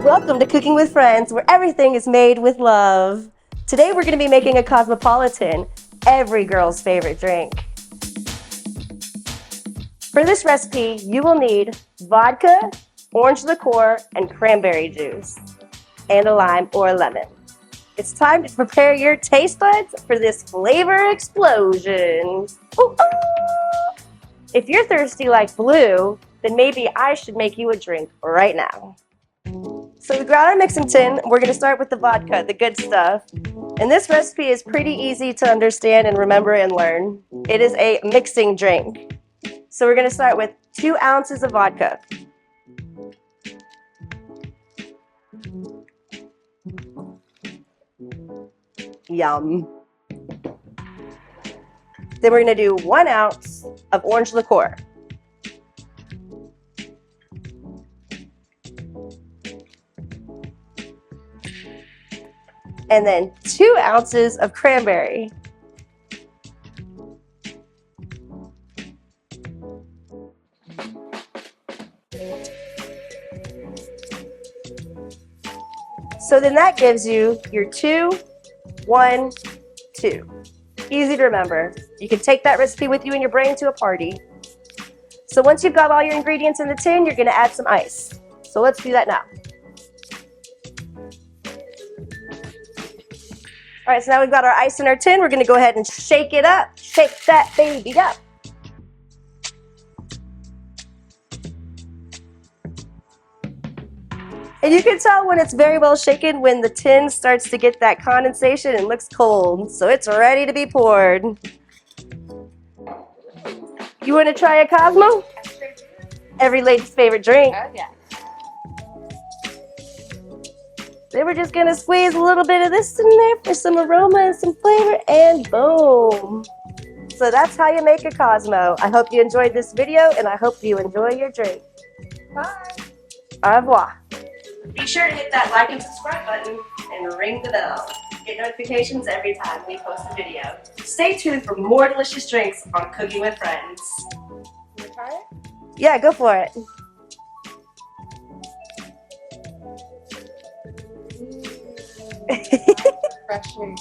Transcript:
Welcome to Cooking with Friends, where everything is made with love. Today we're going to be making a Cosmopolitan, every girl's favorite drink. For this recipe, you will need vodka, orange liqueur, and cranberry juice, and a lime or a lemon. It's time to prepare your taste buds for this flavor explosion. Ooh, ooh. If you're thirsty like Blue, then maybe I should make you a drink right now. So we got our mixing tin. We're going to start with the vodka, the good stuff. And this recipe is pretty easy to understand and remember and learn. It is a mixing drink. So we're going to start with 2 ounces of vodka. Yum. Then we're going to do 1 ounce of orange liqueur. And then 2 ounces of cranberry. So then that gives you your 2, 1, 2. Easy to remember. You can take that recipe with you in your brain to a party. So once you've got all your ingredients in the tin, you're going to add some ice. So let's do that now. All right, so now we've got our ice in our tin. We're going to go ahead and shake it up. Shake that baby up. And you can tell when it's very well shaken when the tin starts to get that condensation and looks cold. So it's ready to be poured. You want to try a Cosmo? Every lady's favorite drink. Oh, yeah. Then we're just going to squeeze a little bit of this in there for some aroma and some flavor, and boom. So that's how you make a Cosmo. I hope you enjoyed this video, and I hope you enjoy your drink. Bye. Au revoir. Be sure to hit that like and subscribe button and ring the bell. Get notifications every time we post a video. Stay tuned for more delicious drinks on Cooking with Friends. You want to try it? Yeah, go for it. Refreshing.